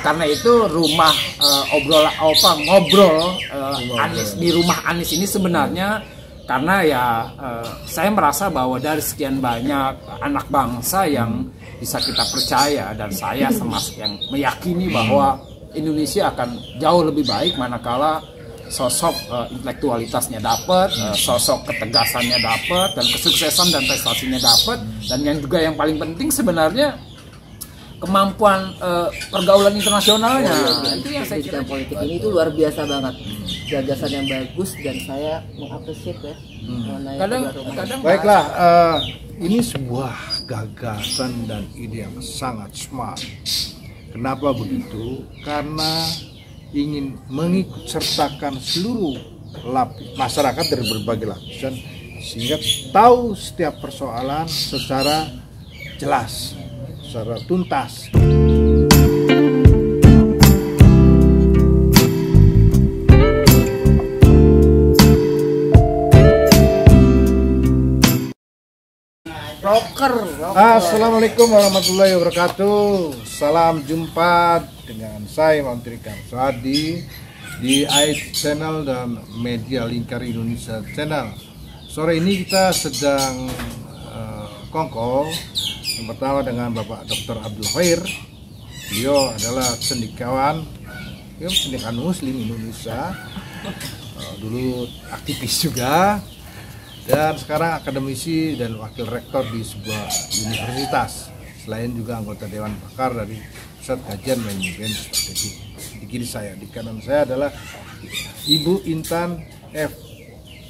karena itu rumah ngobrol Anies di rumah Anies ini sebenarnya karena ya saya merasa bahwa dari sekian banyak anak bangsa yang bisa kita percaya, dan saya termasuk yang meyakini bahwa Indonesia akan jauh lebih baik manakala sosok intelektualitasnya dapat, sosok ketegasannya dapat, dan kesuksesan dan prestasinya dapat, dan yang juga yang paling penting sebenarnya kemampuan pergaulan internasionalnya. Itu yang saya kira politik ini itu luar biasa banget, gagasan yang bagus, dan saya mengapresiasi ya. Kadang Baiklah, ini sebuah gagasan dan ide yang sangat smart. Kenapa begitu? Karena ingin mengikut sertakan seluruh masyarakat dari berbagai lapisan sehingga tahu setiap persoalan secara jelas, secara tuntas. Rocker. Assalamualaikum warahmatullahi wabarakatuh. Salam jumpa dengan saya Menteri Kamsadi di AI Channel dan Media Lingkar Indonesia Channel. Sore ini kita sedang kongko yang pertama dengan Bapak Dr. Abdul Khair. Beliau adalah cendekiawan, cendekiawan Muslim Indonesia, dulu aktivis juga, dan sekarang akademisi dan wakil rektor di sebuah universitas. Selain juga anggota Dewan Pakar dari Pusat Kajian Manajemen Strategi. Di kiri saya, di kanan saya adalah Ibu Intan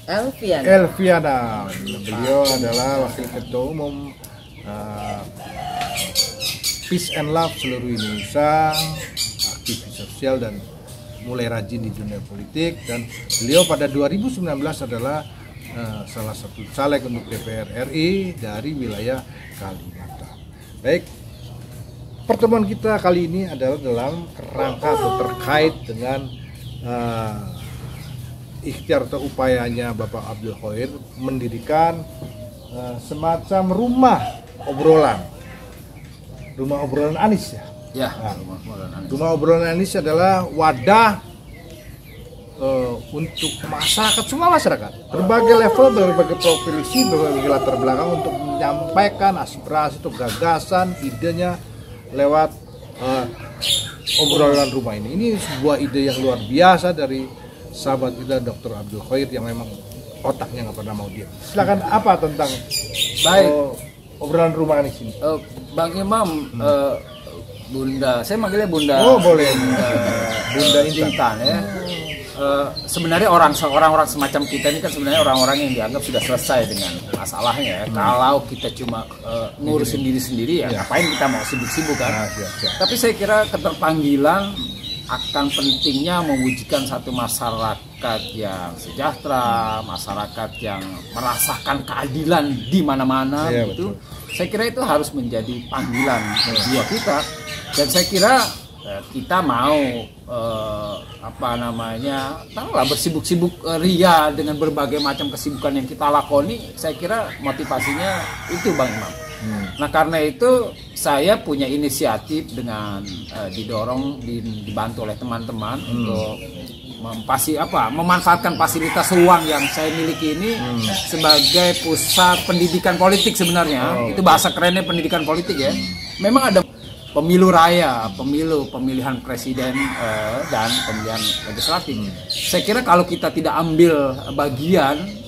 Elviana. Beliau adalah wakil ketua umum Peace and Love seluruh Indonesia, aktivis sosial dan mulai rajin di dunia politik. Dan beliau pada 2019 adalah salah satu caleg untuk DPR RI dari wilayah Kalimantan. Baik, pertemuan kita kali ini adalah dalam kerangka atau terkait dengan ikhtiar atau upayanya Bapak Abdul Khair mendirikan semacam rumah obrolan Anies ya. Ya, Rumah obrolan Anies adalah wadah untuk masyarakat, semua masyarakat, berbagai level, berbagai profesi, berbagai latar belakang untuk menyampaikan aspirasi atau gagasan, idenya lewat obrolan rumah ini. Ini sebuah ide yang luar biasa dari sahabat kita Dr. Abdul Khair yang memang otaknya nggak pernah mau diam. Silakan, apa tentang obrolan rumah Anies ini? Bang Imam, Bunda, saya manggilnya Bunda. Oh boleh, Bunda Intan ya. Sebenarnya orang-orang semacam kita ini kan sebenarnya orang-orang yang dianggap sudah selesai dengan masalahnya. Kalau kita cuma ngurusin diri sendiri ya, ngapain kita mau sibuk-sibuk kan? Tapi saya kira keterpanggilan akan pentingnya mewujudkan satu masyarakat yang sejahtera, masyarakat yang merasakan keadilan di mana-mana gitu. Saya kira itu harus menjadi panggilan jiwa kita, dan saya kira kita mau bersibuk-sibuk ria dengan berbagai macam kesibukan yang kita lakoni. Saya kira motivasinya itu, Bang Imam. Nah, karena itu saya punya inisiatif dengan dibantu oleh teman-teman untuk memanfaatkan fasilitas ruang yang saya miliki ini sebagai pusat pendidikan politik sebenarnya. Itu bahasa kerennya pendidikan politik ya. Memang ada pemilu raya, pemilihan presiden dan pemilihan legislatif. Saya kira kalau kita tidak ambil bagian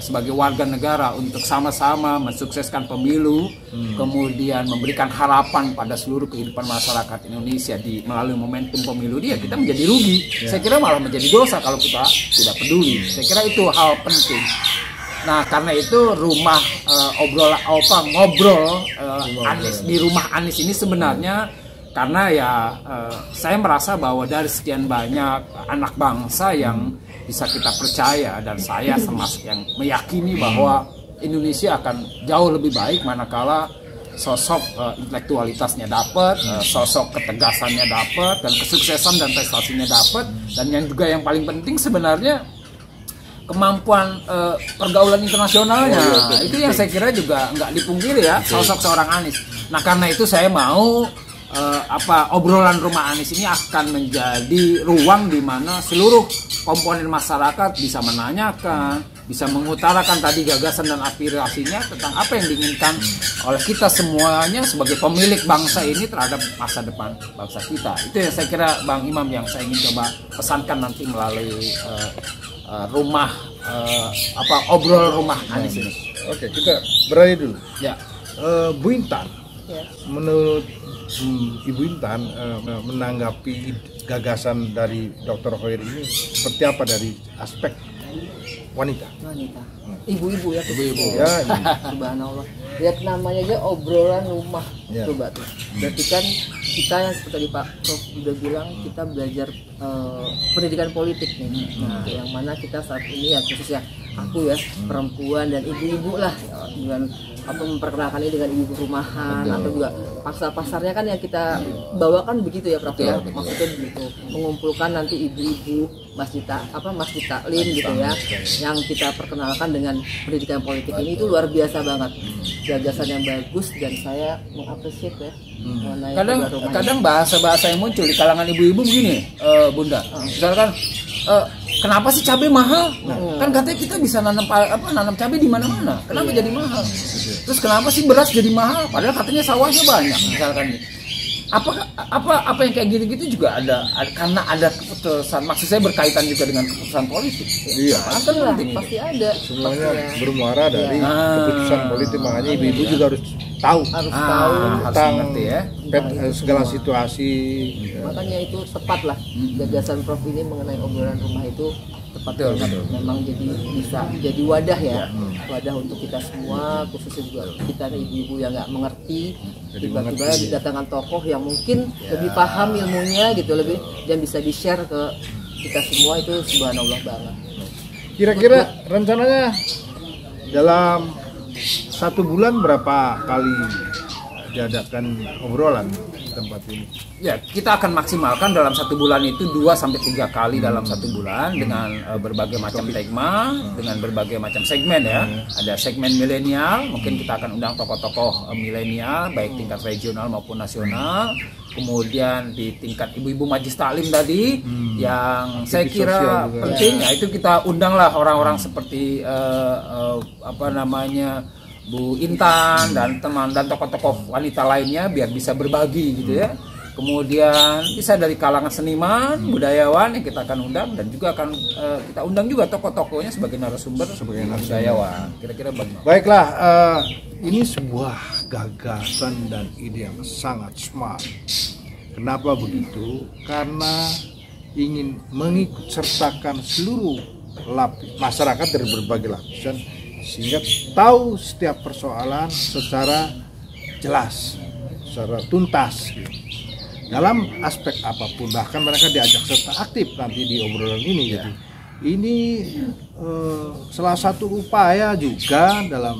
sebagai warga negara untuk sama-sama mensukseskan pemilu, kemudian memberikan harapan pada seluruh kehidupan masyarakat Indonesia melalui momentum pemilu dia, kita menjadi rugi. Saya kira malah menjadi dosa kalau kita tidak peduli. Saya kira itu hal penting. Nah, karena itu rumah ngobrol Anies di rumah Anies ini sebenarnya karena ya saya merasa bahwa dari sekian banyak anak bangsa yang bisa kita percaya, dan saya termasuk yang meyakini bahwa Indonesia akan jauh lebih baik manakala sosok intelektualitasnya dapat, sosok ketegasannya dapat, dan kesuksesan dan prestasinya dapat, dan yang juga yang paling penting sebenarnya kemampuan pergaulan internasionalnya. Itu yang saya kira juga nggak dipungkiri ya, sosok seorang Anies. Nah, karena itu saya mau obrolan rumah Anies ini akan menjadi ruang di mana seluruh komponen masyarakat bisa menanyakan, bisa mengutarakan tadi gagasan dan aspirasinya tentang apa yang diinginkan oleh kita semuanya sebagai pemilik bangsa ini terhadap masa depan bangsa kita. Itu yang saya kira Bang Imam yang saya ingin coba pesankan nanti melalui obrol rumah Anies ini. Oke, kita beralih dulu. Ya. Bu Intan, Ya. menurut Ibu Intan menanggapi gagasan dari Dr. Khair ini seperti apa dari aspek wanita? Ibu-ibu ya, Ibu-ibu. Ya, subhanallah. Lihat namanya aja obrolan rumah, Ya. coba tuh. Berarti kan kita yang seperti tadi Pak Prof udah bilang, kita belajar pendidikan politik nih. Nah, yang mana kita saat ini ya khususnya aku ya perempuan dan ibu-ibu lah dengan memperkenalkan ini dengan ibu rumahan. Betul. Atau juga pasar-pasarnya kan yang kita bawakan begitu ya Prof ya. Betul. Maksudnya begitu, mengumpulkan nanti ibu-ibu masjid taklim gitu ya, yang kita perkenalkan dengan pendidikan politik ini. Itu luar biasa banget, gagasan yang bagus, dan saya mengapresiasi ya mengenai Kadang bahasa-bahasa yang muncul di kalangan ibu-ibu begini, Bunda. Misalkan kenapa sih cabai mahal? Kan katanya kita bisa nanam cabai di mana-mana. Kenapa jadi mahal? Terus kenapa sih beras jadi mahal? Padahal katanya sawahnya banyak. Misalkan apa yang kayak gitu-gitu juga ada karena ada keputusan. Maksud saya berkaitan juga dengan keputusan politik. Iya. Kan penting itu. pasti ada. Semuanya Pasti ya. bermuara dari keputusan politik, makanya ibu-ibu juga harus tahu Harus tahu. Harus tentang mengerti ya. segala situasi. Makanya itu tepat lah, gagasan Prof ini mengenai obrolan rumah itu tepat Betul, banget. betul. Memang bisa jadi wadah ya, wadah untuk kita semua, khususnya juga kita nih ibu-ibu yang nggak mengerti, tiba-tiba didatangkan tokoh yang mungkin lebih paham ilmunya gitu, lebih dan bisa di-share ke kita semua. Itu subhanallah banget. Kira-kira rencananya dalam 1 bulan berapa kali diadakan obrolan di tempat ini? Ya, kita akan maksimalkan dalam 1 bulan itu 2-3 kali dalam 1 bulan dengan berbagai macam tema, dengan berbagai macam segmen ya. Ada segmen milenial, mungkin kita akan undang tokoh-tokoh milenial baik tingkat regional maupun nasional. Kemudian di tingkat ibu-ibu majlis taklim tadi yang saya kira penting, ya itu kita undanglah orang-orang seperti Bu Intan dan teman dan tokoh-tokoh wanita lainnya biar bisa berbagi gitu ya. Kemudian bisa dari kalangan seniman, budayawan yang kita akan undang, dan juga akan kita undang juga tokoh-tokohnya sebagai narasumber sebagai budayawan. Kira-kira bagaimana? Baiklah, ini sebuah gagasan dan ide yang sangat smart. Kenapa begitu? Karena ingin mengikut sertakan seluruh masyarakat dari berbagai lapisan, sehingga tahu setiap persoalan secara jelas, secara tuntas gitu. Dalam aspek apapun, bahkan mereka diajak serta aktif nanti di obrolan ini. Jadi ini salah satu upaya juga dalam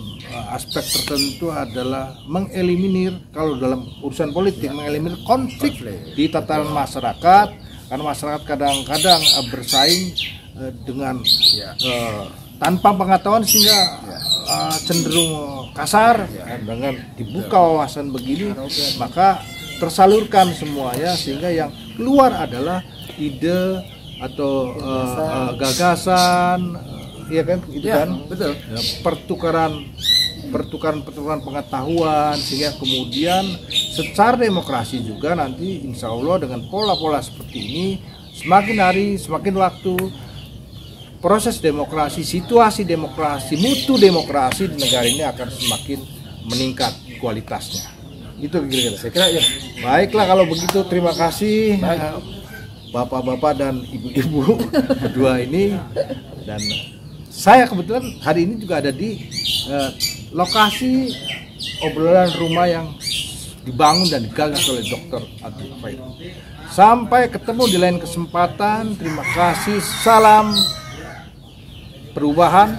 aspek tertentu adalah mengeliminir, kalau dalam urusan politik, mengeliminir konflik di tataran masyarakat, karena masyarakat kadang-kadang bersaing dengan tanpa pengetahuan, sehingga cenderung kasar. Dengan dibuka wawasan begini, maka tersalurkan semuanya, sehingga yang keluar adalah ide atau gagasan, ya kan, itu Ya, kan, betul. ya, pertukaran pengetahuan, sehingga kemudian secara demokrasi juga nanti insya Allah dengan pola-pola seperti ini, semakin hari semakin waktu, proses demokrasi, situasi demokrasi, mutu demokrasi di negara ini akan semakin meningkat kualitasnya. Itu kira-kira. Saya kira ya. Baiklah kalau begitu, terima kasih bapak-bapak dan ibu-ibu berdua ini. Dan saya kebetulan hari ini juga ada di lokasi obrolan rumah yang dibangun dan digagas oleh Dr. Abdul Khair. Sampai ketemu di lain kesempatan. Terima kasih. Salam perubahan,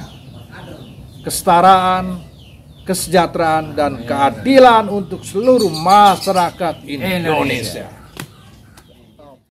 kesetaraan, kesejahteraan, dan keadilan untuk seluruh masyarakat Indonesia.